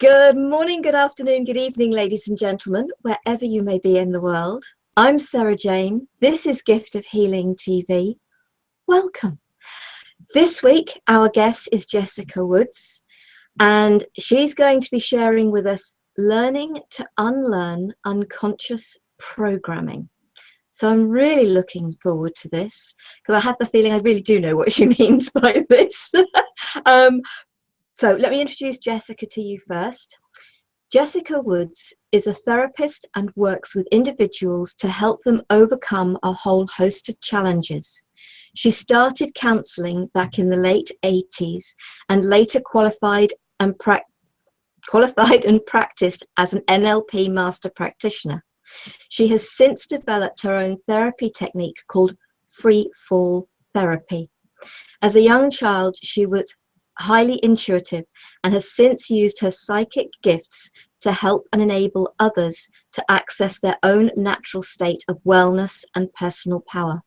Good morning, good afternoon, good evening, ladies and gentlemen, wherever you may be in the world. I'm Sarah Jane. This is Gift of Healing TV. Welcome. This week, our guest is Jessica Woods, and she's going to be sharing with us learning to unlearn unconscious programming. So I'm really looking forward to this because I have the feeling I really do know what she means by this. So let me introduce Jessica to you first. Jessica Woods is a therapist and works with individuals to help them overcome a whole host of challenges. She started counselling back in the late 80s and later qualified and practiced as an NLP master practitioner. She has since developed her own therapy technique called Freefall therapy. As a young child, she was highly intuitive and has since used her psychic gifts to help and enable others to access their own natural state of wellness and personal power.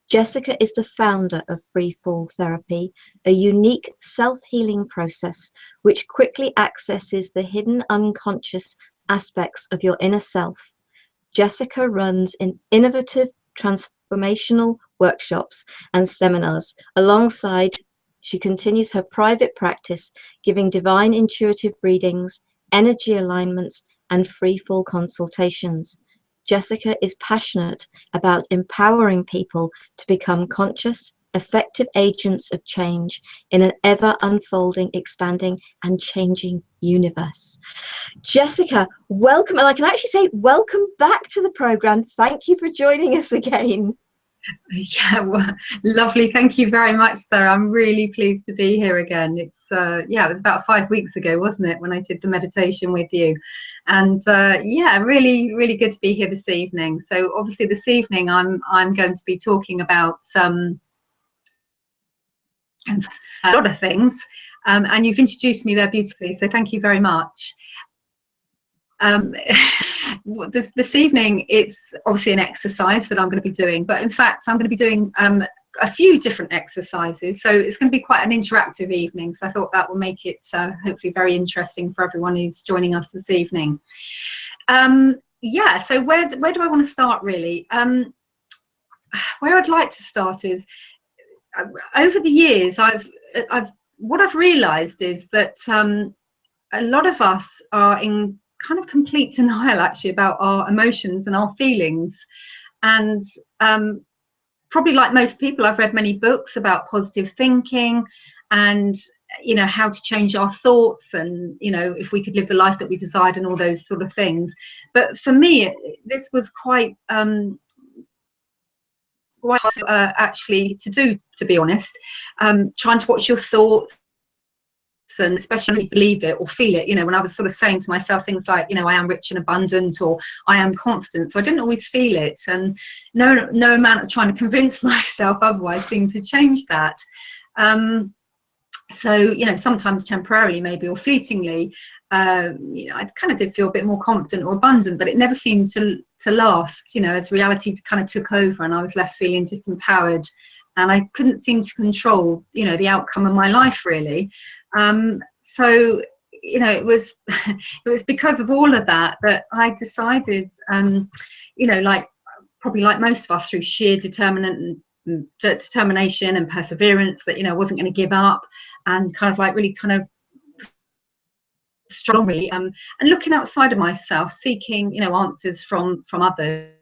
Jessica is the founder of Freefall Therapy, a unique self-healing process which quickly accesses the hidden unconscious aspects of your inner self. Jessica runs innovative transformational workshops and seminars. Alongside, she continues her private practice, giving divine intuitive readings, energy alignments, and free-fall consultations. Jessica is passionate about empowering people to become conscious, effective agents of change in an ever-unfolding, expanding, and changing universe. Jessica, welcome, and I can actually say welcome back to the program. Thank you for joining us again. Yeah, well, lovely. Thank you very much, Sarah. I'm really pleased to be here again. It's yeah, it was about 5 weeks ago, wasn't it, when I did the meditation with you? And yeah, really good to be here this evening. So obviously this evening I'm going to be talking about a lot of things, and you've introduced me there beautifully, so thank you very much. This evening it's obviously an exercise that I'm going to be doing, but in fact I'm going to be doing a few different exercises, so it's going to be quite an interactive evening, so I thought that will make it hopefully very interesting for everyone who's joining us this evening. Yeah, so where do I want to start really? Where I'd like to start is over the years what I've realized is that a lot of us are in kind of complete denial actually about our emotions and our feelings, and probably like most people, I've read many books about positive thinking and how to change our thoughts, and if we could live the life that we desired and all those sort of things. But for me this was quite actually to do, to be honest, trying to watch your thoughts, and especially believe it or feel it. When I was sort of saying to myself things like, I am rich and abundant, or I am confident, so I didn't always feel it, and no amount of trying to convince myself otherwise seemed to change that. So sometimes temporarily maybe, or fleetingly, I kind of did feel a bit more confident or abundant, but it never seemed to last, as reality kind of took over and I was left feeling disempowered, and I couldn't seem to control the outcome of my life really. So it was it was because of all of that I decided, like probably like most of us, through sheer determination and perseverance, that I wasn't going to give up, and kind of like really kind of strongly and looking outside of myself, seeking answers from others.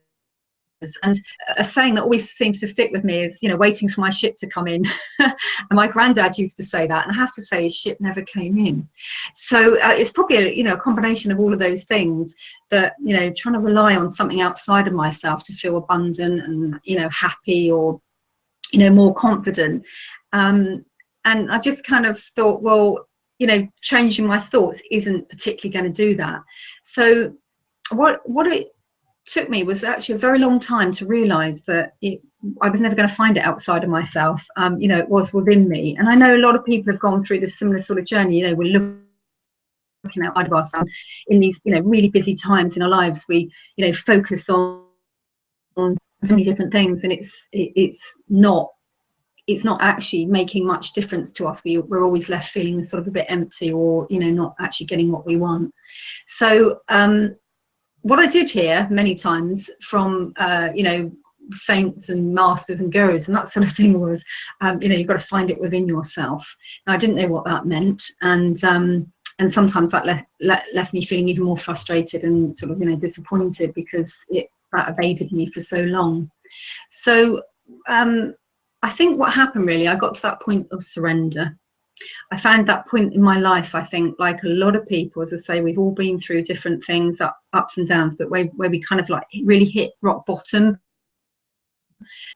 And a saying that always seems to stick with me is waiting for my ship to come in. And my granddad used to say that, and I have to say his ship never came in. So it's probably a combination of all of those things, that trying to rely on something outside of myself to feel abundant and happy, or more confident, and I just kind of thought, well, changing my thoughts isn't particularly going to do that. So what it took me was actually a very long time to realize that I was never going to find it outside of myself. It was within me, and I know a lot of people have gone through this similar sort of journey. We're looking outside of ourselves in these really busy times in our lives. We focus on so many different things, and it's not it's not actually making much difference to us. We're always left feeling sort of a bit empty, or, you know, not actually getting what we want. So what I did hear many times from, you know, saints and masters and gurus and that sort of thing was, you know, you've got to find it within yourself. Now, I didn't know what that meant, and sometimes that left me feeling even more frustrated and sort of, you know, disappointed, because that evaded me for so long. So I think what happened really, I got to that point of surrender. I found that point in my life, I think, like a lot of people, as I say, we've all been through different things, ups and downs, but where we kind of like really hit rock bottom.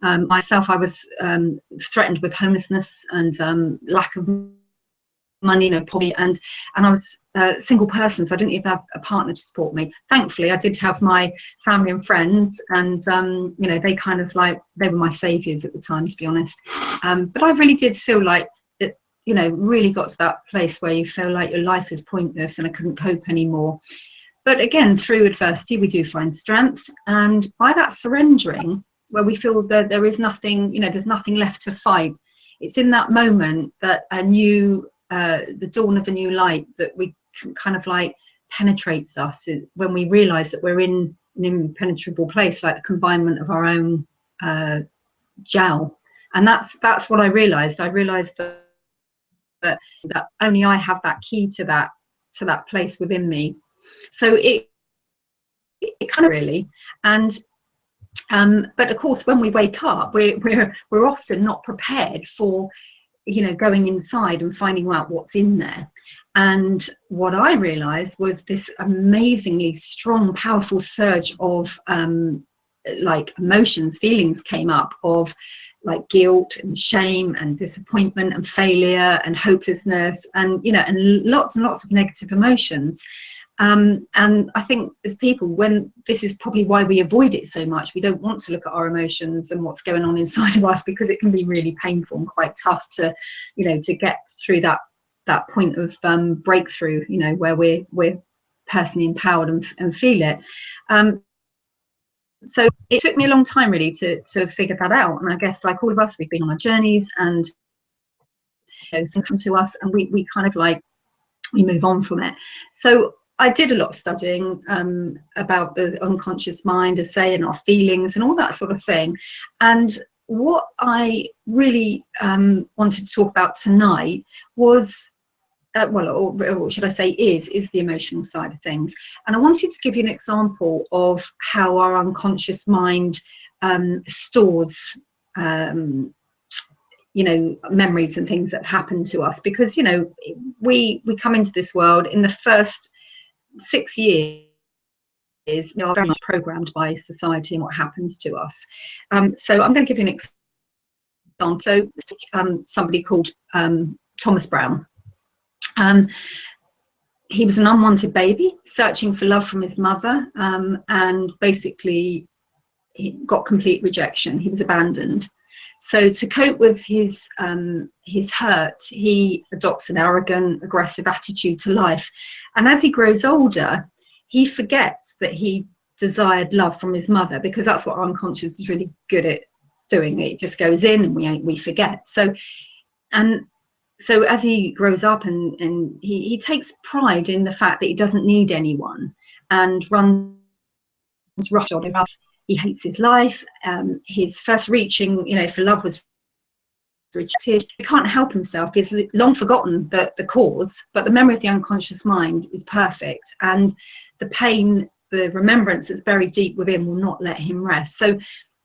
Myself, I was threatened with homelessness and lack of money, you know, poverty, and I was a single person, so I didn't even have a partner to support me. Thankfully, I did have my family and friends, and you know, they kind of like, they were my saviors at the time, to be honest. But I really did feel like it, you know, really got to that place where you feel like your life is pointless and I couldn't cope anymore. But again, through adversity, we do find strength, and by that surrendering, where we feel that there is nothing, you know, there's nothing left to fight, it's in that moment that a new the dawn of a new light that we can kind of like penetrates us, when we realize that we're in an impenetrable place, like the confinement of our own gel. And that's what I realized. I realized that only I have that key to that place within me. So it kind of really, and but of course, when we wake up, we're often not prepared for, you know, going inside and finding out what's in there. And what I realized was this amazingly strong, powerful surge of like emotions, feelings came up, of like guilt and shame and disappointment and failure and hopelessness, and, you know, and lots of negative emotions. And I think as people, when this is probably why we avoid it so much, we don't want to look at our emotions and what's going on inside of us, because it can be really painful and quite tough to, you know, to get through that point of breakthrough, you know, where we're personally empowered and feel it. So it took me a long time really to figure that out. And I guess, like all of us, we've been on our journeys, and, you know, things come to us, and we kind of like, we move on from it. So I did a lot of studying about the unconscious mind, as say, and our feelings and all that sort of thing. And what I really wanted to talk about tonight was, well, or should I say is the emotional side of things. And I wanted to give you an example of how our unconscious mind stores you know, memories and things that happen to us, because, you know, we come into this world, in the first 6 years we are very much programmed by society and what happens to us. So I'm going to give you an example. So somebody called Thomas Brown. He was an unwanted baby searching for love from his mother, and basically he got complete rejection. He was abandoned. So to cope with his hurt, he adopts an arrogant, aggressive attitude to life. And as he grows older, he forgets that he desired love from his mother, because that's what our unconscious is really good at doing. It just goes in and we forget. So as he grows up, and he takes pride in the fact that he doesn't need anyone, and runs roughshod. He hates his life. His first reaching, you know, for love was rejected. He can't help himself. He's long forgotten the cause, but the memory of the unconscious mind is perfect, and the pain, the remembrance that's buried deep within, will not let him rest. So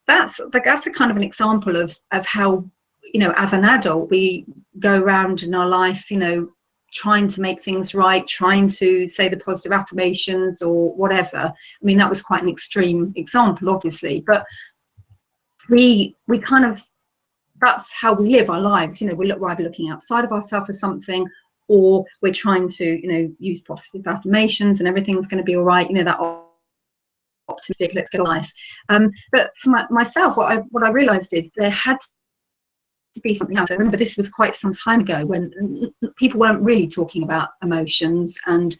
that's a kind of an example of how, you know, as an adult, we go around in our life, you know, trying to make things right, trying to say the positive affirmations or whatever. I mean, that was quite an extreme example, obviously, but we kind of, that's how we live our lives. You know, we're either looking outside of ourselves for something, or we're trying to, you know, use positive affirmations and everything's going to be all right, you know, that optimistic, let's get a life. But for myself, what I realized is there had to be something else. I remember this was quite some time ago, when people weren't really talking about emotions, and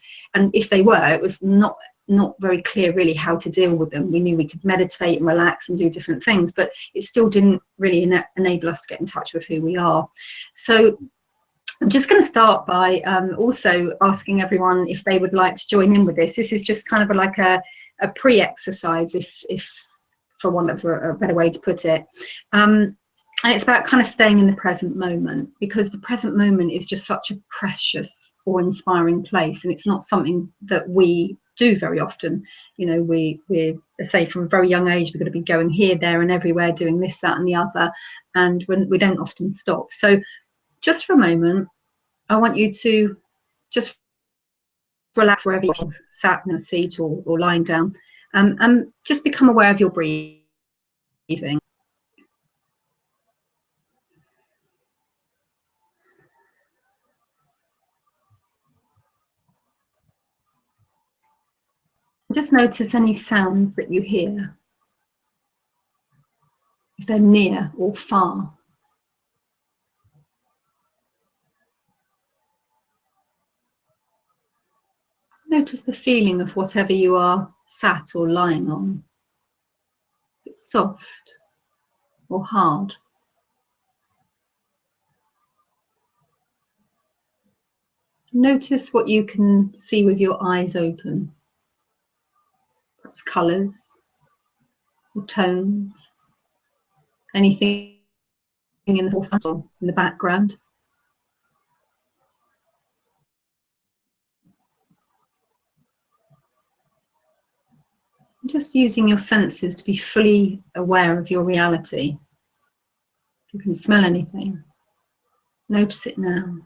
if they were, it was not not very clear really how to deal with them. We knew we could meditate and relax and do different things, but it still didn't really enable us to get in touch with who we are. So I'm just going to start by also asking everyone if they would like to join in with this. This is just kind of like a pre-exercise, if for want of a better way to put it. And it's about kind of staying in the present moment, because the present moment is just such a precious or inspiring place, and it's not something that we do very often. You know, we're say from a very young age, we're going to be going here, there and everywhere, doing this, that and the other, and when we don't often stop. So just for a moment, I want you to just relax wherever you're sat in a seat or lying down, and just become aware of your breathing. Just notice any sounds that you hear, if they're near or far. Notice the feeling of whatever you are sat or lying on. Is it soft or hard? Notice what you can see with your eyes open. Perhaps colours or tones, anything in the forefront or in the background. Just using your senses to be fully aware of your reality. If you can smell anything, notice it now.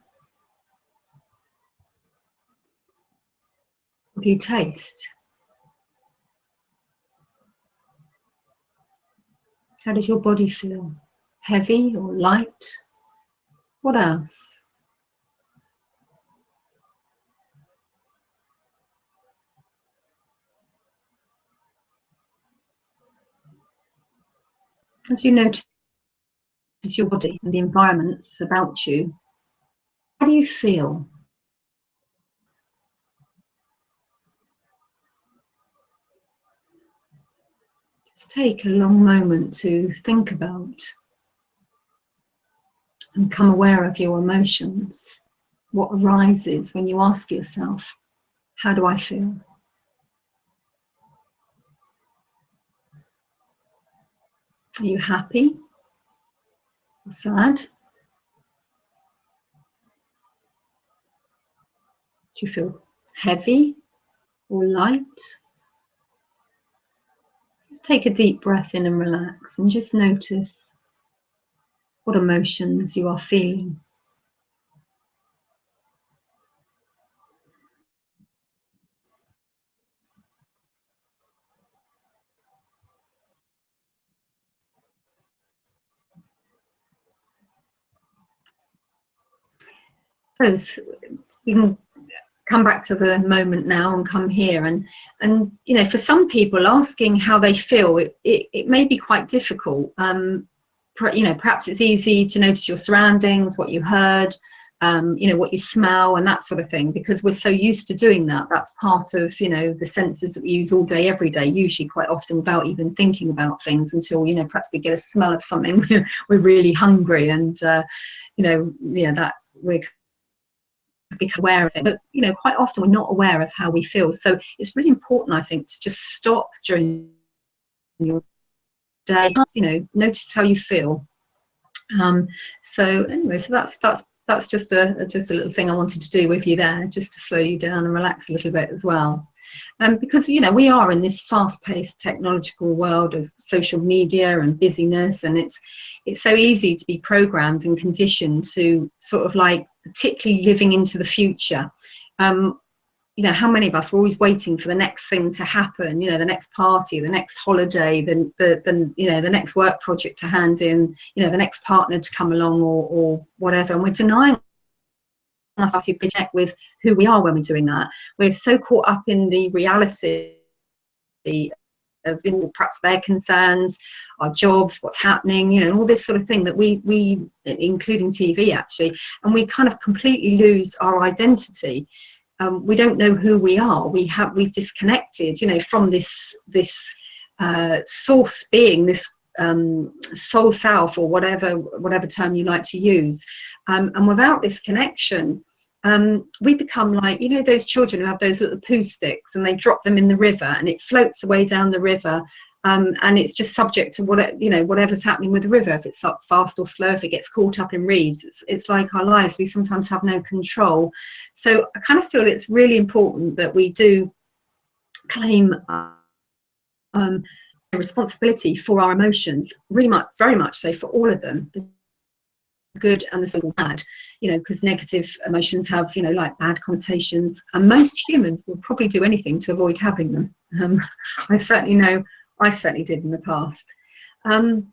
What do you taste? How does your body feel? Heavy or light? What else? As you notice your body and the environments about you, how do you feel? Just take a long moment to think about and become aware of your emotions. What arises when you ask yourself, how do I feel? Are you happy or sad? Do you feel heavy or light? Just take a deep breath in and relax, and just notice what emotions you are feeling. So you can come back to the moment now and come here, and you know, for some people, asking how they feel, it may be quite difficult. You know, perhaps it's easy to notice your surroundings, what you heard, you know, what you smell and that sort of thing, because we're so used to doing that. That's part of, you know, the senses that we use all day, every day, usually quite often without even thinking about things, until, you know, perhaps we get a smell of something, we're really hungry, and you know, yeah, that we're become aware of it. But you know, quite often we're not aware of how we feel. So it's really important, I think, to just stop during your day, you know, notice how you feel. So anyway, so that's just a little thing I wanted to do with you there, just to slow you down and relax a little bit as well. Because, you know, we are in this fast-paced technological world of social media and busyness, and it's so easy to be programmed and conditioned to sort of like particularly living into the future. You know, how many of us were always waiting for the next thing to happen, you know, the next party, the next holiday, the you know, the next work project to hand in, you know, the next partner to come along, or whatever, and we're denying ourselves to connect with who we are when we're doing that. We're so caught up in the reality of perhaps their concerns, our jobs, what's happening, you know, and all this sort of thing, that we including TV actually, and we kind of completely lose our identity. we don't know who we are. We've disconnected, you know, from this source being, this soul self, or whatever term you like to use. And without this connection, we become like, you know, those children who have those little poo sticks and they drop them in the river and it floats away down the river. And it's just subject to whatever's happening with the river, if it's up fast or slow, if it gets caught up in reeds. It's like our lives, we sometimes have no control. So I kind of feel it's really important that we do claim responsibility for our emotions, really much, very much so, for all of them, the good and the bad, you know, because negative emotions have, you know, like bad connotations, and most humans will probably do anything to avoid having them. I certainly know I certainly did in the past. But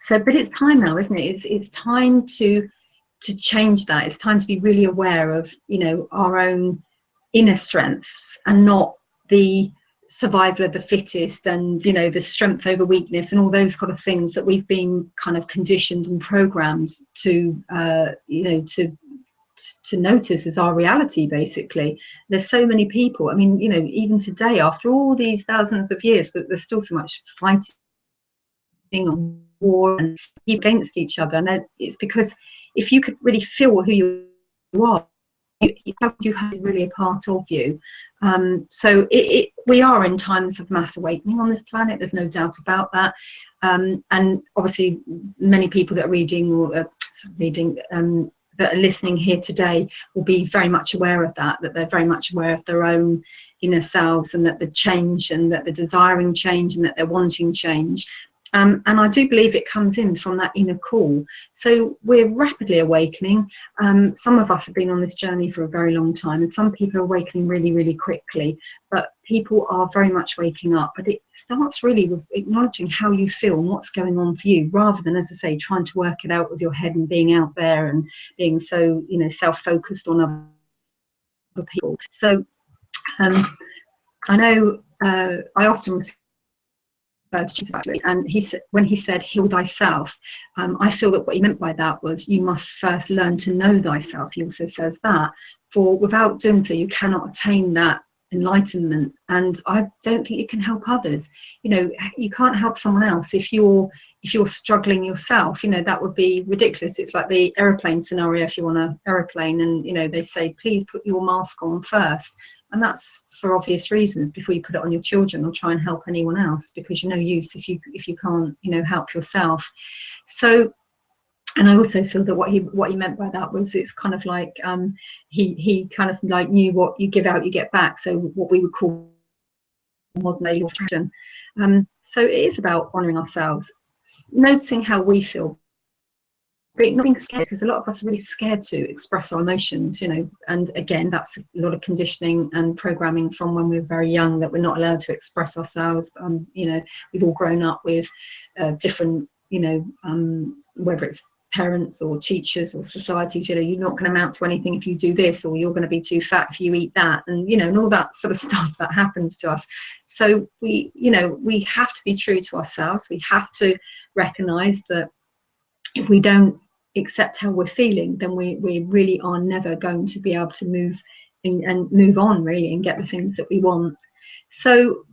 it's time now, isn't it? It's time to change that. It's time to be really aware of, you know, our own inner strengths, and not the survival of the fittest, and, you know, the strength over weakness and all those kind of things that we've been kind of conditioned and programmed to, you know, to notice as our reality. Basically, there's so many people, I mean, you know, even today, after all these thousands of years, but there's still so much fighting and war and people against each other. And it's because if you could really feel who you are, you have really a part of you. So we are in times of mass awakening on this planet, there's no doubt about that. And obviously many people that are that are listening here today will be very much aware of that they're very much aware of their own inner selves, and that the change, and that they're desiring change, and that they're wanting change. And I do believe it comes in from that inner call. So we're rapidly awakening. Some of us have been on this journey for a very long time, and some people are awakening really, really quickly. But people are very much waking up. But it starts really with acknowledging how you feel and what's going on for you, rather than, as I say, trying to work it out with your head and being out there and being so, you know, self-focused on other people. So I know I often, and he said, when he said heal thyself, I feel that what he meant by that was you must first learn to know thyself. He also says that, for without doing so you cannot attain that enlightenment. And I don't think you can help others. You know, you can't help someone else if you're struggling yourself. You know, that would be ridiculous. It's like the aeroplane scenario. If you're on an aeroplane and, you know, they say please put your mask on first, and that's for obvious reasons, before you put it on your children or try and help anyone else, because you're no use if you can't, you know, help yourself. So, and I also feel that what he meant by that was, it's kind of like he kind of like knew what you give out you get back, so what we would call modern day law of attraction. So it is about honouring ourselves, noticing how we feel, not being scared, because a lot of us are really scared to express our emotions, you know, and again, that's a lot of conditioning and programming from when we were very young, that we're not allowed to express ourselves. You know, we've all grown up with different, you know, whether it's parents or teachers or societies, you know, you're not going to amount to anything if you do this, or you're going to be too fat if you eat that, and, you know, and all that sort of stuff that happens to us. So we, you know, we have to be true to ourselves. We have to recognize that if we don't accept how we're feeling, then we really are never going to be able to move and move on, really, and get the things that we want. So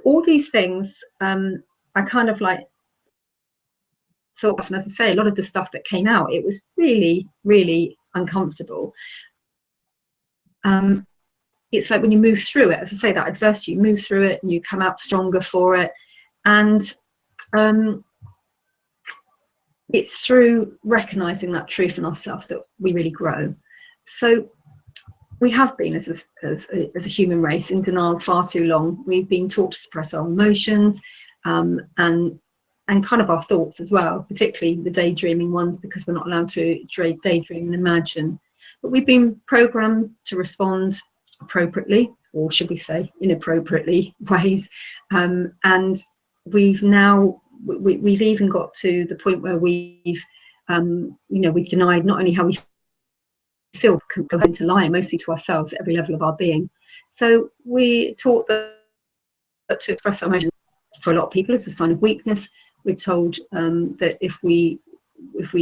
all these things, I kind of like thought of, and as I say, a lot of the stuff that came out, it was really, really uncomfortable. It's like when you move through it, as I say, that adversity, you move through it and you come out stronger for it. And it's through recognizing that truth in ourselves that we really grow. So we have been, as a human race, in denial far too long. We've been taught to suppress our emotions, and kind of our thoughts as well, particularly the daydreaming ones, because we're not allowed to daydream and imagine. But we've been programmed to respond appropriately, or should we say inappropriately, ways. And we've now, we've even got to the point where we've, you know, we've denied not only how we feel, go into lying, mostly to ourselves at every level of our being. So we taught that to express our emotions, for a lot of people, is a sign of weakness. We're told that if we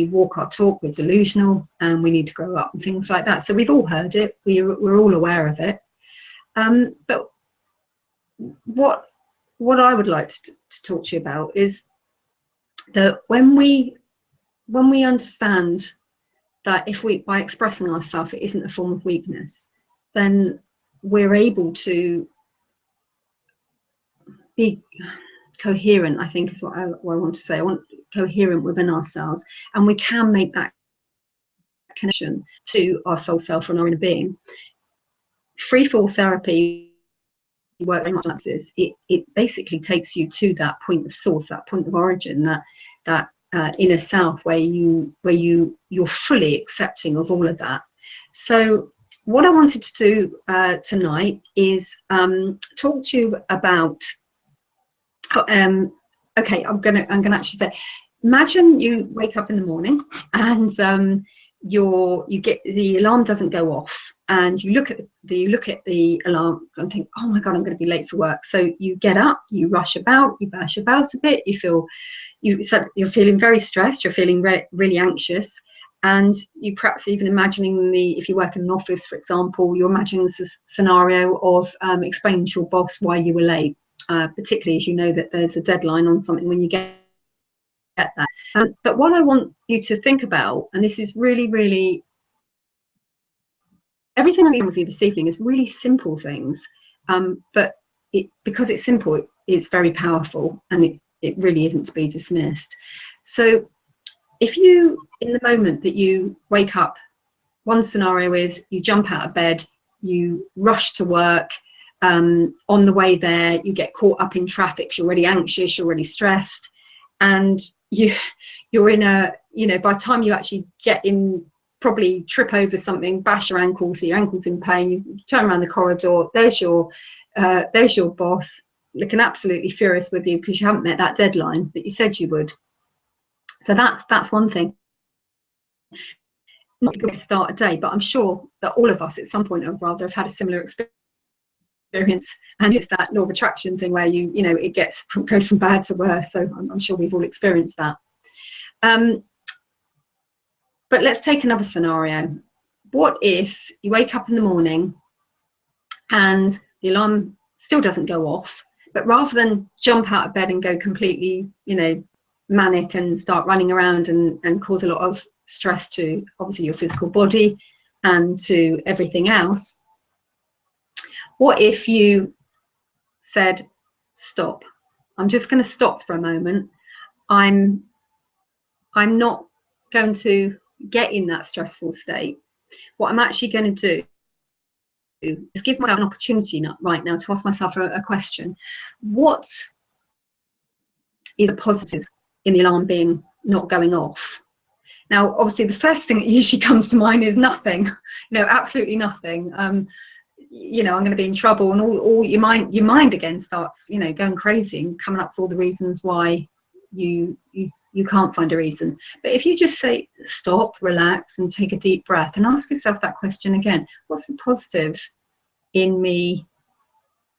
walk our talk, we're delusional and we need to grow up and things like that. So we've all heard it. We're all aware of it. But what I would like to talk to you about is that when we understand that if we, by expressing ourselves, it isn't a form of weakness, then we're able to be coherent, I think is what I want to say. I want coherent within ourselves, and we can make that connection to our soul self and our inner being. Freefall therapy work very much like this. It basically takes you to that point of source, that point of origin, that inner self where you're fully accepting of all of that. So what I wanted to do tonight is talk to you about okay, I'm gonna actually say, imagine you wake up in the morning and you get the alarm doesn't go off, and you look at the alarm and think, oh my god, I'm going to be late for work. So you get up, you rush about, you bash about a bit, you're feeling very stressed, you're feeling really anxious, and you perhaps even imagining if you work in an office, for example, you're imagining this scenario of explaining to your boss why you were late, particularly as you know that there's a deadline on something when you get that. But what I want you to think about, and this is really, really, everything I'm going to review this evening is really simple things, but because it's simple, it's very powerful, and it really isn't to be dismissed. So if you, in the moment that you wake up, one scenario is you jump out of bed, you rush to work, on the way there you get caught up in traffic, you're already anxious, you're already stressed, and you're in a, by the time you actually get in, probably trip over something, bash your ankle, so your ankle's in pain, you turn around the corridor, there's your boss looking absolutely furious with you because you haven't met that deadline that you said you would. So that's one thing. Not a good way to start a day, but I'm sure that all of us at some point or rather have had a similar experience, and it's that law of attraction thing where it goes from bad to worse. So I'm sure we've all experienced that. But let's take another scenario. What if you wake up in the morning and the alarm still doesn't go off, but rather than jump out of bed and go completely manic and start running around and cause a lot of stress to obviously your physical body and to everything else, what if you said, stop, I'm just going to stop for a moment, I'm not going to get in that stressful state. What I'm actually going to do is give myself an opportunity right now to ask myself a question. What is a positive in the alarm being not going off? Now obviously the first thing that usually comes to mind is nothing, absolutely nothing. I'm going to be in trouble, and all your mind again starts going crazy and coming up with all the reasons why you can't find a reason. But if you just say stop, relax, and take a deep breath and ask yourself that question again, what's the positive in me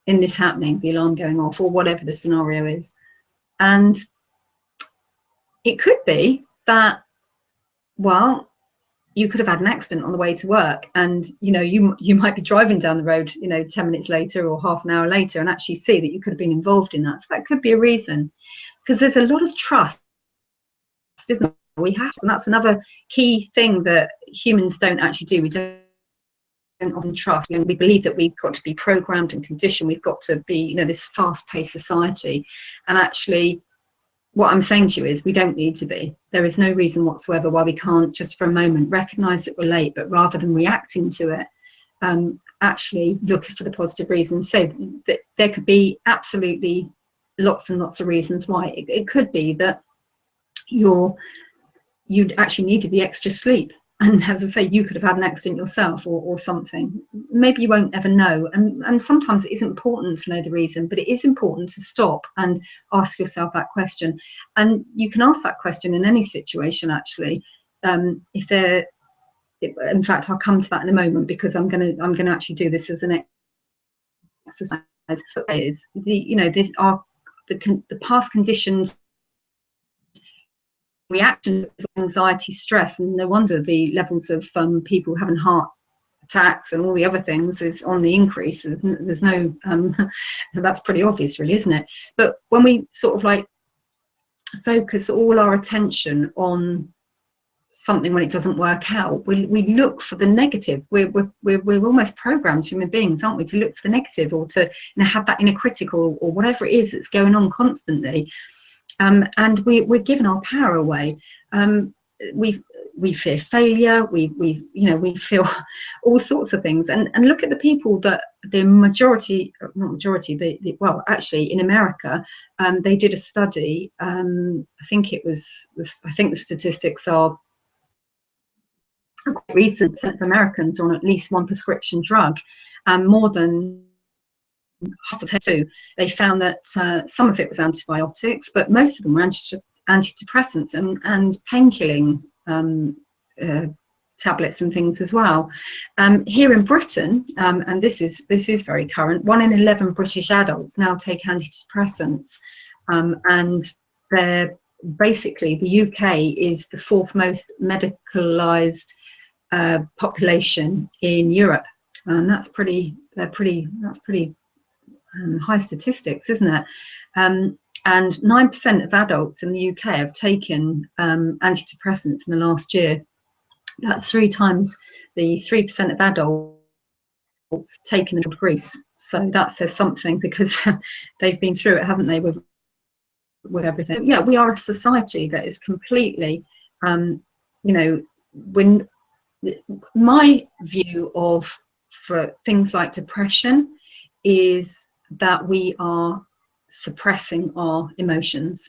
in this happening, the alarm going off, or whatever the scenario is? And it could be that, well, you could have had an accident on the way to work, and you might be driving down the road 10 minutes later or half an hour later and actually see that you could have been involved in that. So that could be a reason, because there's a lot of trust, isn't there? We have to, and that's another key thing that humans don't actually do. We don't often trust, we believe that we've got to be programmed and conditioned, we've got to be this fast-paced society, and actually what I'm saying to you is we don't need to be. There is no reason whatsoever why we can't just for a moment recognize that we're late, but rather than reacting to it, actually look for the positive reasons. So that there could be absolutely lots and lots of reasons why. It could be that you'd actually needed the extra sleep, and as I say, you could have had an accident yourself or something. Maybe you won't ever know, and sometimes it isn't important to know the reason, but it is important to stop and ask yourself that question. And you can ask that question in any situation, actually. In fact, I'll come to that in a moment, because I'm gonna actually do this as an exercise. Is the past conditions, reactions, anxiety, stress, and no wonder the levels of people having heart attacks and all the other things is on the increase. There's no that's pretty obvious, really, isn't it? But when we sort of like focus all our attention on something when it doesn't work out, we look for the negative. We're almost programmed, human beings, aren't we, to look for the negative, or to, you know, have that inner critical or whatever it is that's going on constantly. And we're giving our power away. We fear failure. We feel all sorts of things. And look at the people that the majority, not majority, well, actually in America, they did a study. I think the statistics are recent. Of Americans are on at least one prescription drug, and more than half the two. They found that some of it was antibiotics, but most of them were antidepressants and painkilling tablets and things as well. Here in Britain, and this is very current, 1 in 11 British adults now take antidepressants, and they're basically, the UK is the 4th most medicalised population in Europe, and that's pretty high statistics, isn't it? And 9% of adults in the UK have taken antidepressants in the last year. That's 3 times the 3% of adults taken in Greece. So that says something, because they've been through it, haven't they, with everything. Yeah, we are a society that is completely, when my view of, for things like depression, is that we are suppressing our emotions,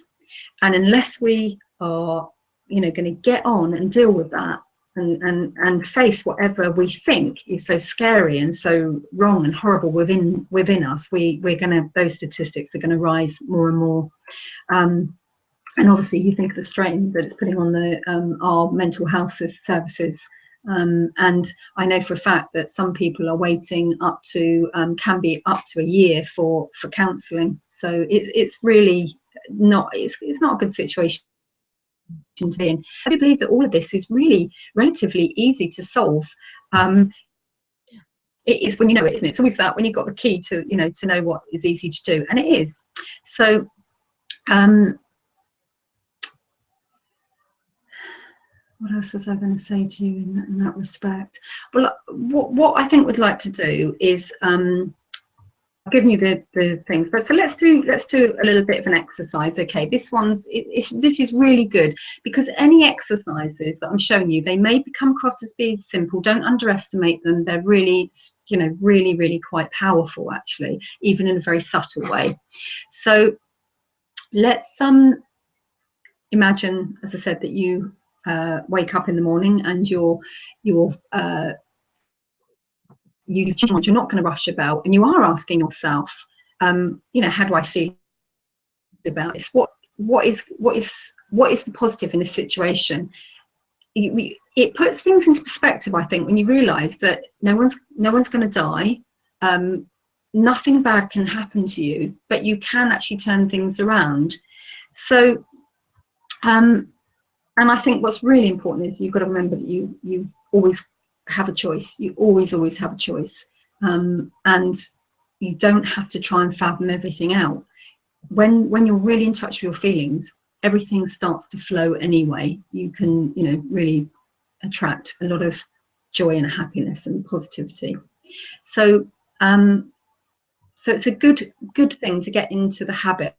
and unless we are, going to get on and deal with that and face whatever we think is so scary and so wrong and horrible within us, those statistics are going to rise more and more. And obviously, you think of the strain that it's putting on our mental health services. And I know for a fact that some people are waiting can be up to a year for counselling. So it's really not, it's not a good situation to be in. I do believe that all of this is really relatively easy to solve. It is when you know it, isn't it? It's always that, when you've got the key to know what is easy to do, and it is. So what else was I going to say to you in that respect? Well, what I think we'd like to do is I've given you the things, but so let's do a little bit of an exercise. Okay, this is really good, because any exercises that I'm showing you, they may come across as being simple. Don't underestimate them. They're really, really quite powerful, actually, even in a very subtle way. So let's imagine, as I said, that you wake up in the morning and you're not going to rush about, and you are asking yourself, how do I feel about this? What is the positive in this situation? It puts things into perspective, I think, when you realise that no one's going to die. Nothing bad can happen to you, but you can actually turn things around. So, and I think what's really important is you've got to remember that you always have a choice. You always have a choice, and you don't have to try and fathom everything out. When you're really in touch with your feelings, everything starts to flow anyway. You can really attract a lot of joy and happiness and positivity. So so it's a good thing to get into the habit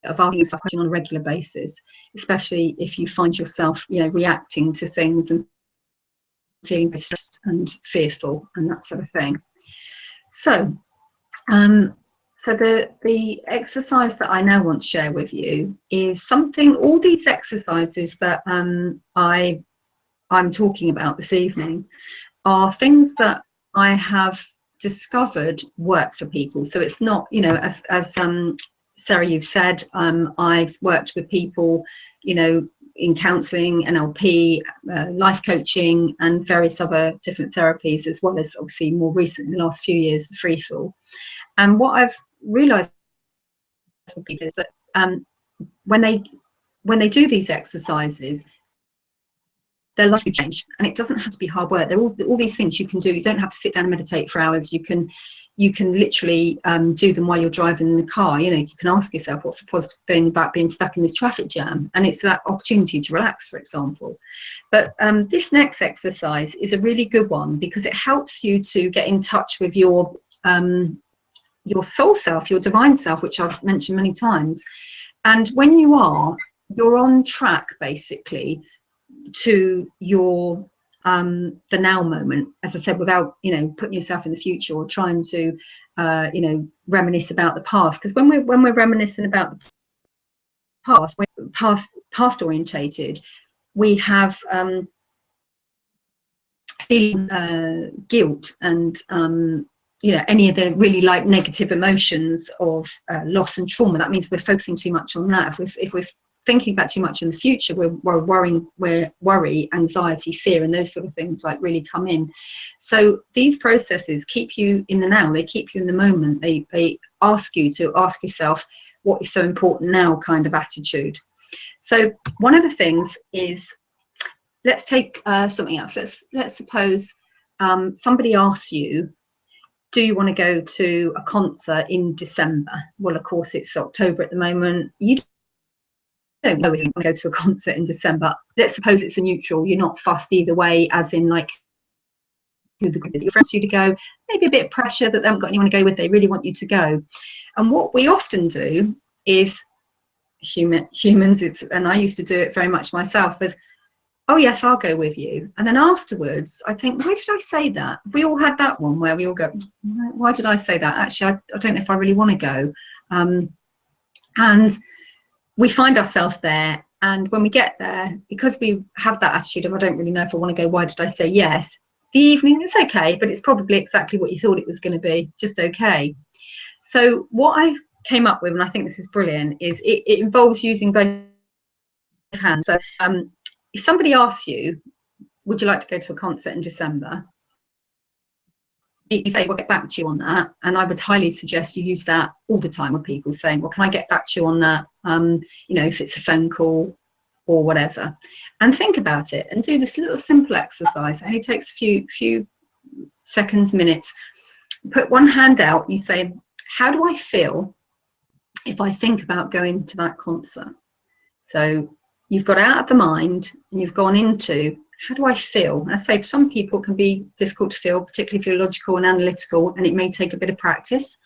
of asking yourself questions on a regular basis, especially if you find yourself reacting to things and feeling stressed and fearful and that sort of thing. So so the exercise that I now want to share with you is something, all these exercises that I'm talking about this evening are things that I have discovered work for people. So it's not, as Sarah, you've said, I've worked with people, in counselling, NLP, life coaching, and various other different therapies, as well as obviously more recent in the last few years, the Freefall. And what I've realised with people is that when they do these exercises, their life will change, and it doesn't have to be hard work. There are all these things you can do. You don't have to sit down and meditate for hours. You can literally do them while you're driving in the car. You know, you can ask yourself, what's the positive thing about being stuck in this traffic jam? And it's that opportunity to relax, for example. But this next exercise is a really good one, because it helps you to get in touch with your soul self, your divine self, which I've mentioned many times. And when you're on track, basically, to your the now moment, as I said, without, you know, putting yourself in the future or trying to you know, reminisce about the past. Because when we're reminiscing about the past, we're past orientated, we have feeling guilt and you know, any of the really like negative emotions of loss and trauma. That means we're focusing too much on that. If we're thinking about too much in the future, we're worrying, where worry, anxiety, fear, and those sort of things like really come in. So these processes keep you in the now. They keep you in the moment. They ask you to ask yourself what is so important now kind of attitude. So one of the things is, let's take something else. Let's suppose somebody asks you, do you want to go to a concert in December? Well, of course, it's October at the moment. You don't know if you want to go to a concert in December. Let's suppose it's a neutral. You're not fussed either way, as in like who the group is. Your friends you to go, maybe a bit of pressure that they haven't got anyone to go with. They really want you to go. And what we often do is, humans, and I used to do it very much myself, is, oh yes, I'll go with you. And then afterwards, I think, why did I say that? We all had that one where we all go, why did I say that? Actually, I don't know if I really want to go. And we find ourselves there. And when we get there, because we have that attitude of, I don't really know if I want to go, why did I say yes? The evening is okay, but it's probably exactly what you thought it was going to be, just okay. So what I came up with, and I think this is brilliant, is it involves using both hands. So if somebody asks you, would you like to go to a concert in December? You say, we'll get back to you on that. And I would highly suggest you use that all the time with people, saying, well, can I get back to you on that? You know, if it's a phone call or whatever. And think about it and do this little simple exercise. It only takes a few seconds, minutes. Put one hand out. You say, how do I feel if I think about going to that concert? So you've got out of the mind and you've gone into, how do I feel? And I say, some people can be difficult to feel, particularly if you're logical and analytical, and it may take a bit of practice.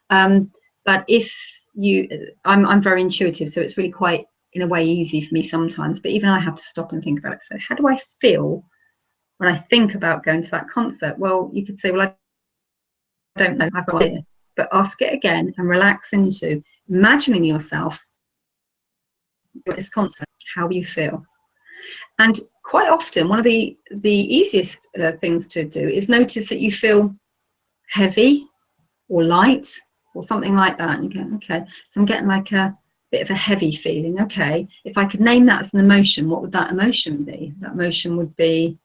But if you, I'm very intuitive, so it's really quite, in a way, easy for me sometimes. But even I have to stop and think about it. So how do I feel when I think about going to that concert? Well, you could say, well, I don't know, I've got an idea. But ask it again and relax into imagining yourself at this concert. How will you feel? And quite often, one of the easiest things to do is notice that you feel heavy or light or something like that. And you go, okay, so I'm getting like a bit of a heavy feeling. Okay, if I could name that as an emotion, what would that emotion be? That emotion would be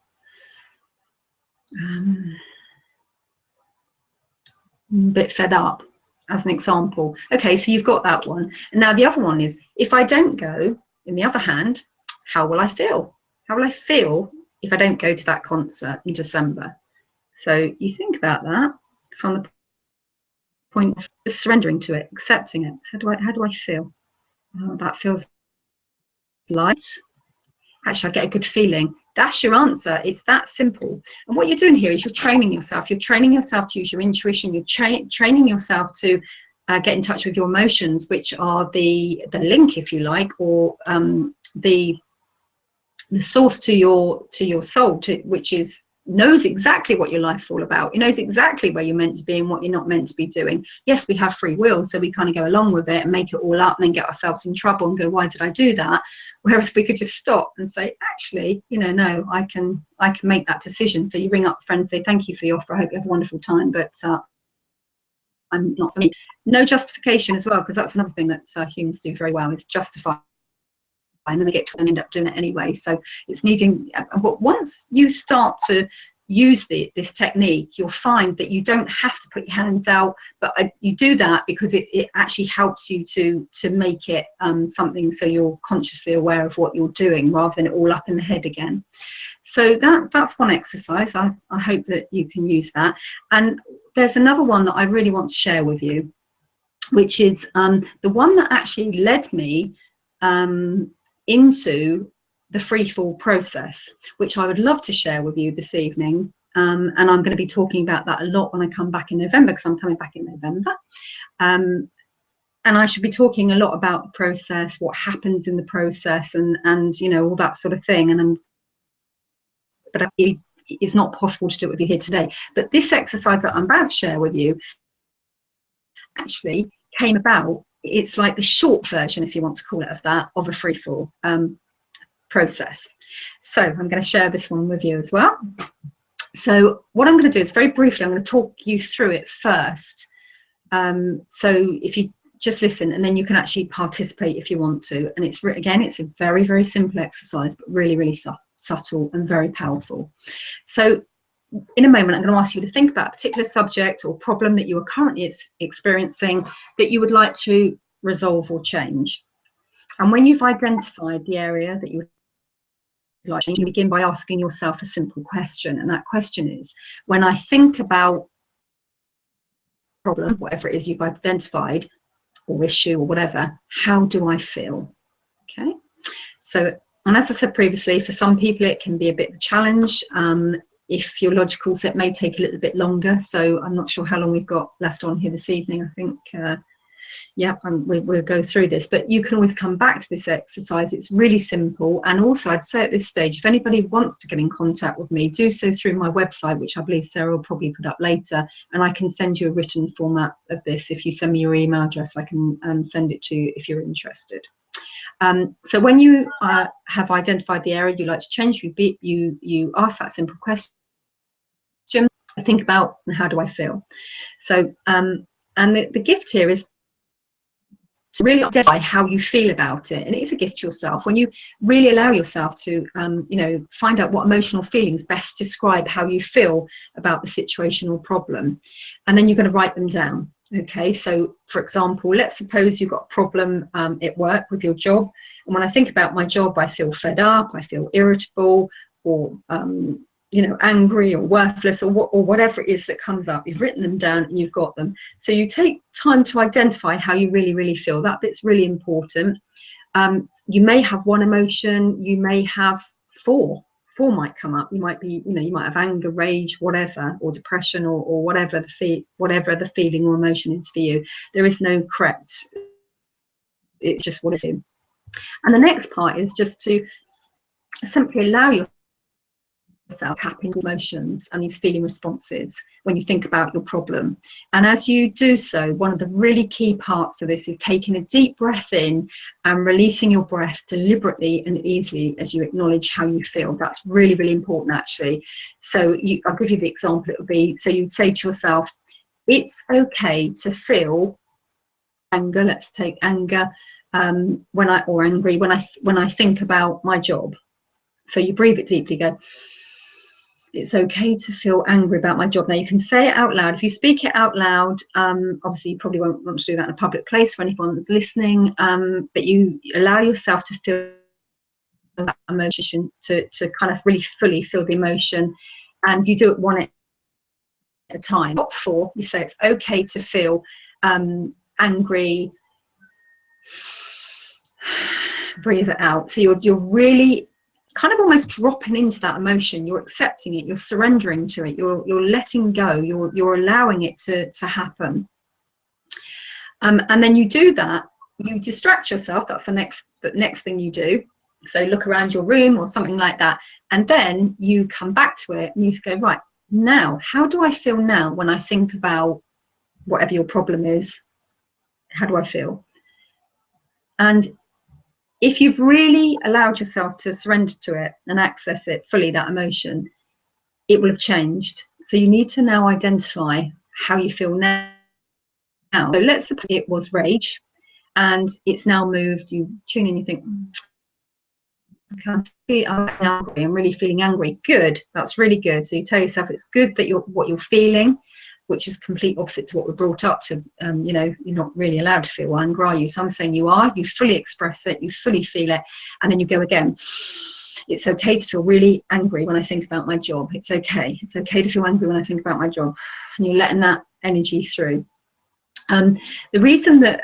a bit fed up, as an example. Okay, so you've got that one. And now the other one is, if I don't go, in the other hand, how will I feel? How will I feel if I don't go to that concert in December? So you think about that from the point of just surrendering to it, accepting it. How do I feel? Oh, that feels light. Actually, I get a good feeling. That's your answer. It's that simple. And what you're doing here is you're training yourself. You're training yourself to use your intuition. You're training yourself to get in touch with your emotions, which are the link, if you like, or the source to your soul, which knows exactly what your life's all about. It knows exactly where you're meant to be and what you're not meant to be doing. Yes, we have free will, so we kind of go along with it and make it all up and then get ourselves in trouble and go, why did I do that? Whereas we could just stop and say, actually, you know, no, I can make that decision. So you ring up a friend and say, thank you for the offer, I hope you have a wonderful time, but I'm not for me. No justification as well, because that's another thing that humans do very well, is justify. And then they get to and end up doing it anyway. So it's needing, but once you start to use this technique, you'll find that you don't have to put your hands out, but you do that because it actually helps you to make it something so you're consciously aware of what you're doing rather than it all up in the head again. So that's one exercise. I hope that you can use that. And there's another one that I really want to share with you, which is the one that actually led me into the Freefall process, which I would love to share with you this evening. And I'm going to be talking about that a lot when I come back in November, because I'm coming back in November. And I should be talking a lot about the process, what happens in the process, and you know, all that sort of thing. But it's not possible to do it with you here today. But this exercise that I'm about to share with you actually came about. It's like the short version, if you want to call it, of a Freefall process. So I'm going to share this one with you as well. So what I'm going to do is very briefly, I'm going to talk you through it first. So if you just listen, and then you can actually participate if you want to. And it's again, it's a very, very simple exercise, but really, really subtle and very powerful. So in a moment, I'm going to ask you to think about a particular subject or problem that you are currently experiencing that you would like to resolve or change. And when you've identified the area that you would like to change, you begin by asking yourself a simple question. And that question is, when I think about problem, whatever it is you've identified, or issue or whatever, how do I feel? Okay. So, and as I said previously, for some people it can be a bit of a challenge. If you're logical, so it may take a little bit longer. So I'm not sure how long we've got left on here this evening. I think, yeah, we'll go through this, but you can always come back to this exercise. It's really simple. And also I'd say at this stage, if anybody wants to get in contact with me, do so through my website, which I believe Sarah will probably put up later. And I can send you a written format of this. If you send me your email address, I can send it to you if you're interested. So when you have identified the area you'd like to change, you ask that simple question, think about, how do I feel? So, and the gift here is to really identify how you feel about it. And it is a gift to yourself when you really allow yourself to, you know, find out what emotional feelings best describe how you feel about the situation or problem. And then you're going to write them down. Okay, so for example, let's suppose you've got a problem at work with your job. And when I think about my job, I feel fed up, I feel irritable, or you know, angry or worthless, or whatever it is that comes up. You've written them down and you've got them. So you take time to identify how you really, really feel. That bit's really important. You may have one emotion, you may have four might come up. You might be, you know, you might have anger, rage, whatever, or depression, or whatever the feeling or emotion is for you. There is no correct, it's just what it is. And the next part is just to simply allow yourself tapping emotions and these feeling responses when you think about your problem. And as you do so, one of the really key parts of this is taking a deep breath in and releasing your breath deliberately and easily as you acknowledge how you feel. That's really, really important, actually. So I'll give you the example. It would be, so you'd say to yourself, it's okay to feel anger. Let's take anger, or angry when I think about my job. So you breathe it deeply, go, it's okay to feel angry about my job. Now you can say it out loud. If you speak it out loud, obviously you probably won't want to do that in a public place for anyone that's listening, but you allow yourself to feel that emotion, to kind of really fully feel the emotion, and you do it one at a time. Not four. You say it's okay to feel angry. Breathe it out. So you're really kind of almost dropping into that emotion. You're accepting it, you're surrendering to it, you're letting go, you're allowing it to happen. And then you do that, you distract yourself. That's the next thing you do. So look around your room or something like that, and then you come back to it and you go, right, now how do I feel now when I think about whatever your problem is? How do I feel? And if you've really allowed yourself to surrender to it and access it fully, that emotion, it will have changed. So you need to now identify how you feel now. So let's suppose it was rage and it's now moved. You tune in, you think, I'm angry, I'm really feeling angry. Good, that's really good. So you tell yourself it's good that what you're feeling, which is complete opposite to what we're brought up to. You know, you're not really allowed to feel anger, are you? So I'm saying you are, you fully express it, you fully feel it, and then you go again. It's okay to feel really angry when I think about my job. It's okay to feel angry when I think about my job. And you're letting that energy through. The reason that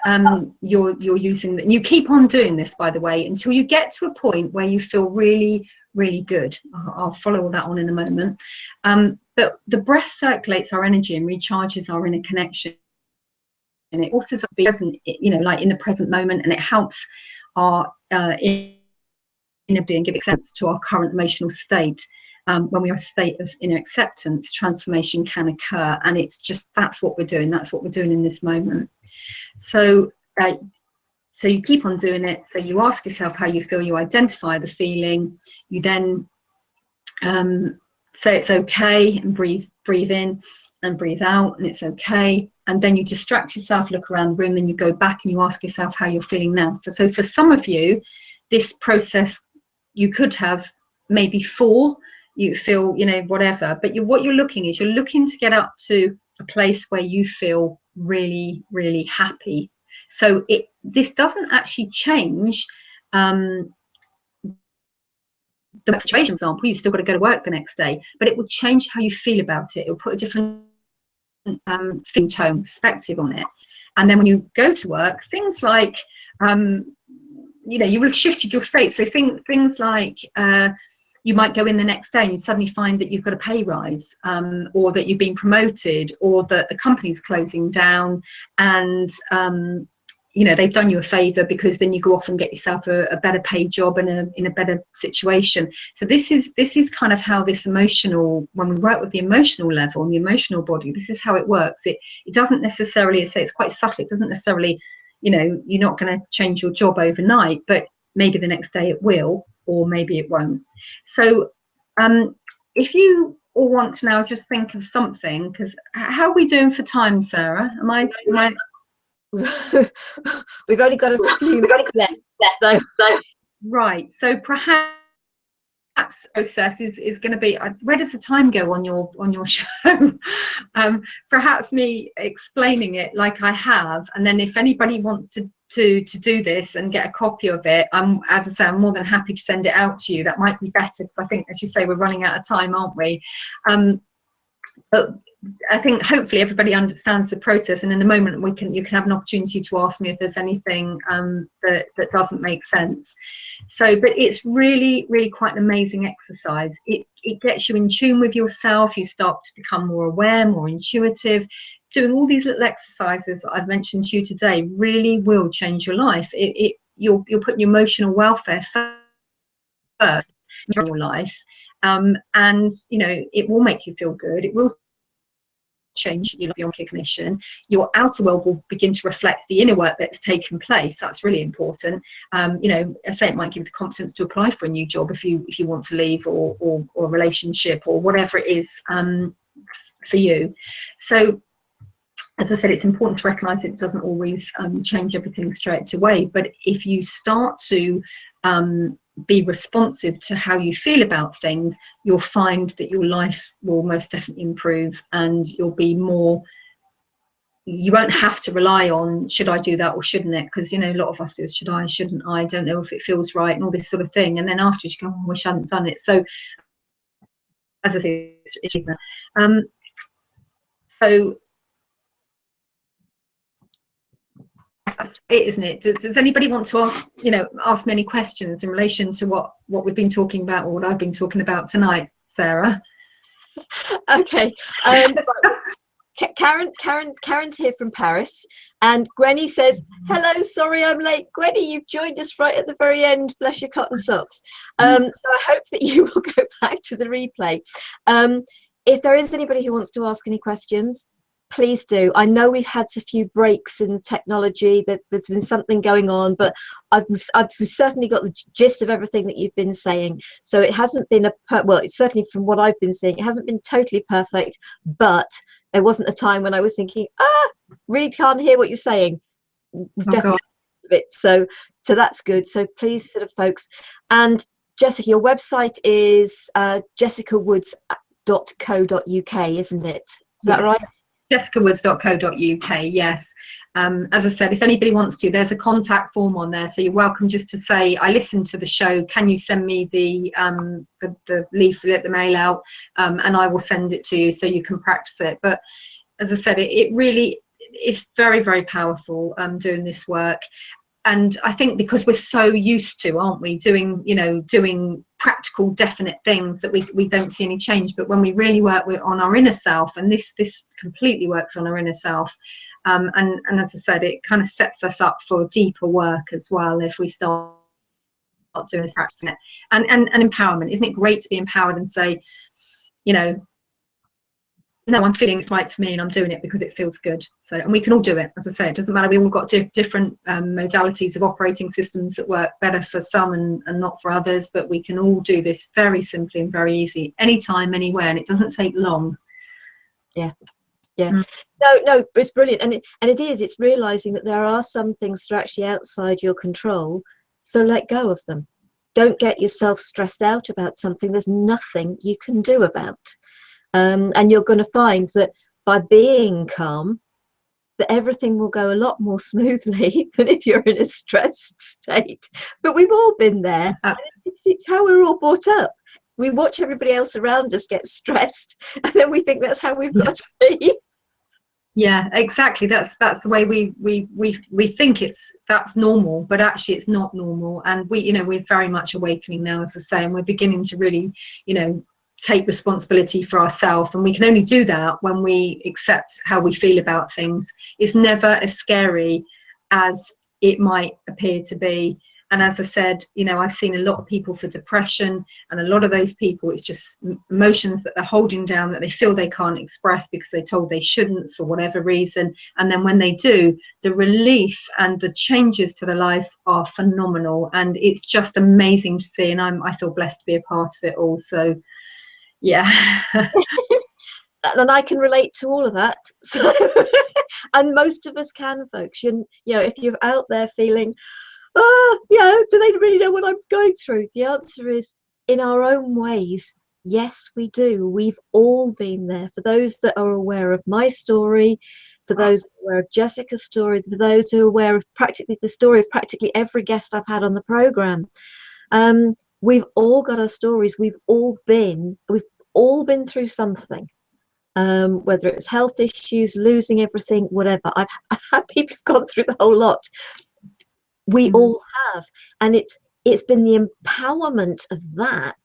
you're using that, and you keep on doing this, by the way, until you get to a point where you feel really, really good. I'll follow all that on in a moment. But the breath circulates our energy and recharges our inner connection, and it also be present, you know, like in the present moment, and it helps our inner being give sense to our current emotional state. When we are in a state of inner acceptance, transformation can occur, and it's just that's what we're doing. That's what we're doing in this moment. So you keep on doing it. So you ask yourself how you feel. You identify the feeling. You then say it's okay, and breathe in and breathe out, and it's okay. And then you distract yourself, look around the room, then you go back and you ask yourself how you're feeling now. So for some of you, this process you could have maybe 4. You feel, you know, whatever, but what you're looking to get up to a place where you feel really, really happy. So this doesn't actually change the situation. For example, you've still got to go to work the next day, but it will change how you feel about it. It will put a different feeling, tone, perspective on it. And then when you go to work, things like you know, you will have shifted your state. So things like you might go in the next day and you suddenly find that you've got a pay rise, or that you've been promoted, or that the company's closing down, and you know, they've done you a favor, because then you go off and get yourself a better paid job and in a better situation. So this is kind of how this emotional, when we work with the emotional level and the emotional body, this is how it works. It doesn't necessarily say, it's quite subtle. It doesn't necessarily, you know, you're not going to change your job overnight, but maybe the next day it will, or maybe it won't. So if you all want to now just think of something, because how are we doing for time, Sarah? Am I We've only got a few minutes left. So. Right, so perhaps process is going to be, where does the time go on your show? Perhaps me explaining it like I have, and then if anybody wants to do this and get a copy of it, as I say, I'm more than happy to send it out to you. That might be better, because I think, as you say, we're running out of time, aren't we? But I think hopefully everybody understands the process, and in a moment you can have an opportunity to ask me if there's anything that doesn't make sense. So, but it's really, really quite an amazing exercise. It gets you in tune with yourself. You start to become more aware, more intuitive. Doing all these little exercises that I've mentioned to you today really will change your life. You're putting your emotional welfare first in your life, and you know, it will make you feel good. It will change your cognition. Your outer world will begin to reflect the inner work that's taken place. That's really important. You know, I say it might give you the confidence to apply for a new job if you want to leave, or a relationship, or whatever it is for you. So, as I said, it's important to recognise it doesn't always change everything straight away. But if you start to be responsive to how you feel about things, you'll find that your life will most definitely improve, and you'll be more, you won't have to rely on, should I do that or shouldn't it? Because, you know, a lot of us is, should I, shouldn't I, don't know if it feels right, and all this sort of thing. And then afterwards you go, oh, I wish I hadn't done it. So, as I say, it's so that's it, isn't it? Does anybody want to ask me any questions in relation to what we've been talking about, or what I've been talking about tonight, Sarah? Okay. Karen's here from Paris, and Gwenny says, hello, sorry I'm late. Gwenny, you've joined us right at the very end, bless your cotton socks. So I hope that you will go back to the replay. If there is anybody who wants to ask any questions, please do. I know we've had a few breaks in technology, that there's been something going on, but I've certainly got the gist of everything that you've been saying. So it hasn't been it's certainly from what I've been seeing, it hasn't been totally perfect, but there wasn't a time when I was thinking, really can't hear what you're saying. We've definitely it. So that's good. So please, sort of folks, and Jessica, your website is jessicawoods.co.uk, isn't it? Is that right? jessicawoods.co.uk, yes. As I said, if anybody wants to, there's a contact form on there, so you're welcome just to say, I listened to the show, can you send me the leaflet, the mail out, and I will send it to you so you can practice it. But as I said, it really is very, very powerful doing this work. And I think because we're so used to, aren't we, doing practical, definite things, that we don't see any change. But when we really work on our inner self, and this completely works on our inner self, and as I said, it kind of sets us up for deeper work as well if we start doing this, practicing it. And empowerment, isn't it great to be empowered and say, no, I'm feeling it's right for me and I'm doing it because it feels good. So, and we can all do it. As I say, it doesn't matter. We all got different modalities of operating systems that work better for some and not for others, but we can all do this very simply and very easy, anytime, anywhere, and it doesn't take long. Yeah. No, it's brilliant. And it's realizing that there are some things that are actually outside your control. So let go of them. Don't get yourself stressed out about something there's nothing you can do about. And you're going to find that by being calm, that everything will go a lot more smoothly than if you're in a stressed state. But we've all been there. It's how we're all brought up. We watch everybody else around us get stressed, and then we think that's how we've got to be. Yeah, exactly. That's the way we think that's normal, but actually it's not normal. And we're very much awakening now, as I say, and we're beginning to really, take responsibility for ourselves, and we can only do that when we accept how we feel about things. It's never as scary as it might appear to be. And as I said, I've seen a lot of people for depression, and a lot of those people, it's just emotions that they're holding down that they feel they can't express because they're told they shouldn't for whatever reason. And then when they do, the relief and the changes to their lives are phenomenal, and it's just amazing to see. And I feel blessed to be a part of it all. So yeah. And I can relate to all of that. So, and most of us can, folks. If you're out there feeling, do they really know what I'm going through? The answer is, in our own ways, yes, we do. We've all been there. For those that are aware of my story, for those aware of Jessica's story, for those who are aware of practically the story of practically every guest I've had on the program, we've all got our stories. We've all been through something, whether it's health issues, losing everything, whatever. I've had people who've gone through the whole lot. We all have, and it's been the empowerment of that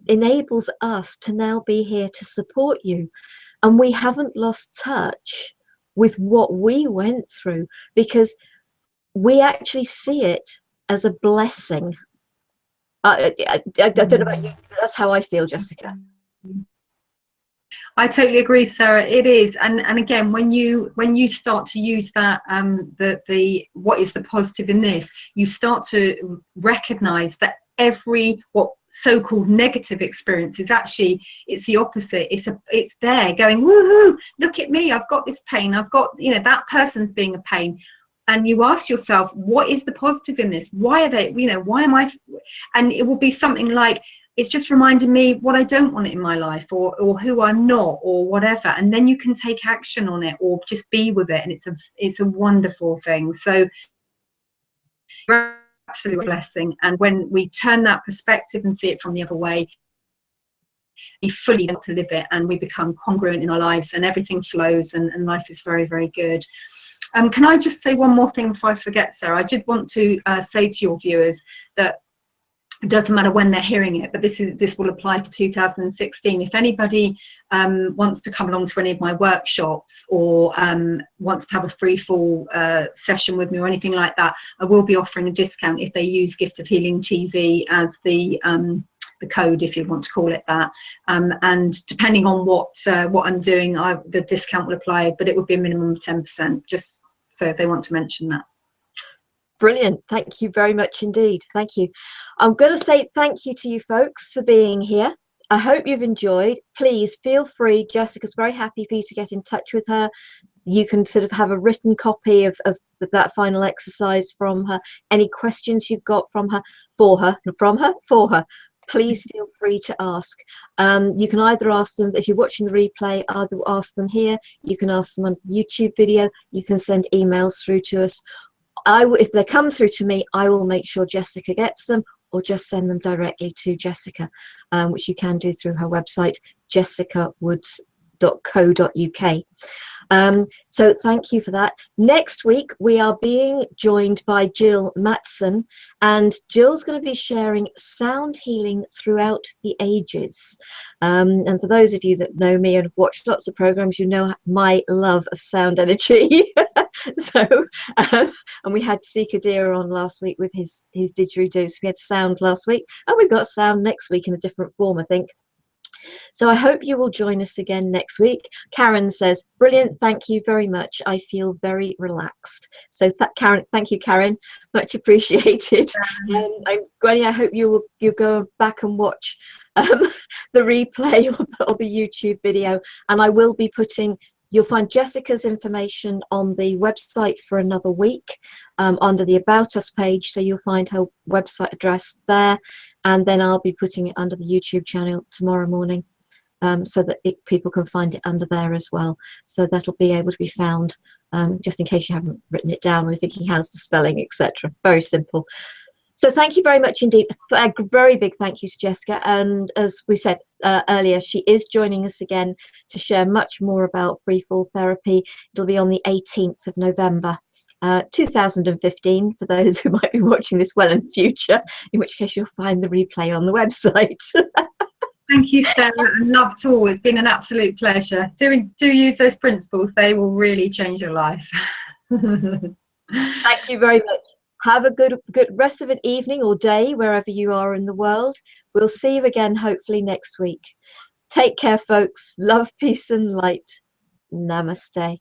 enables us to now be here to support you. And we haven't lost touch with what we went through, because we actually see it as a blessing. I don't know about you, but that's how I feel, Jessica. I totally agree, Sarah. It is, and again, when you start to use that, the what is the positive in this, you start to recognise that every so-called negative experience is actually, it's the opposite. It's there going, woohoo! Look at me! I've got this pain. I've got that person's being a pain. And you ask yourself, what is the positive in this? Why are they, why am I? And it will be something like, it's just reminding me what I don't want in my life, or who I'm not, or whatever. And then you can take action on it, or just be with it. And it's a wonderful thing. So absolutely a blessing. And when we turn that perspective and see it from the other way, we fully want to live it, and we become congruent in our lives, and everything flows, and life is very, very good. Can I just say one more thing before I forget, Sarah? I did want to say to your viewers that it doesn't matter when they're hearing it, but this will apply for 2016. If anybody wants to come along to any of my workshops, or wants to have a Freefall session with me or anything like that, I will be offering a discount if they use Gift of Healing TV as the code, if you want to call it that. And depending on what I'm doing, the discount will apply, but it would be a minimum of 10%, just so if they want to mention that. Brilliant. Thank you very much indeed. Thank you. I'm going to say thank you to you folks for being here. I hope you've enjoyed. Please feel free. Jessica's very happy for you to get in touch with her. You can sort of have a written copy of that final exercise from her. Any questions you've got from her, for her, please feel free to ask. You can either ask them, if you're watching the replay, either ask them here, you can ask them on the YouTube video, you can send emails through to us. If they come through to me, I will make sure Jessica gets them, or just send them directly to Jessica, which you can do through her website, jessicawoods.co.uk. So thank you for that. Next week we are being joined by Jill Matson, and Jill's going to be sharing sound healing throughout the ages. And for those of you that know me and have watched lots of programs, you know my love of sound energy. And we had Seeker Deer on last week with his didgeridoo. So we had sound last week, and we've got sound next week in a different form, I think. So I hope you will join us again next week. Karen says, brilliant, thank you very much. I feel very relaxed. So Karen, thank you, Karen, much appreciated. Gwenny, I hope you'll go back and watch the replay or the YouTube video, and I will be putting, you'll find Jessica's information on the website for another week, under the About Us page, so you'll find her website address there, and then I'll be putting it under the YouTube channel tomorrow morning, so that people can find it under there as well. So that'll be able to be found, just in case you haven't written it down or you're thinking how's the spelling, etc. Very simple. So thank you very much indeed. A very big thank you to Jessica. And as we said earlier, she is joining us again to share much more about Freefall therapy. It'll be on the 18th of November, 2015, for those who might be watching this well in the future, in which case you'll find the replay on the website. Thank you, Sarah, and love to all. It's been an absolute pleasure. Do use those principles. They will really change your life. Thank you very much. Have a good rest of an evening or day, wherever you are in the world. We'll see you again, hopefully, next week. Take care, folks. Love, peace, and light. Namaste.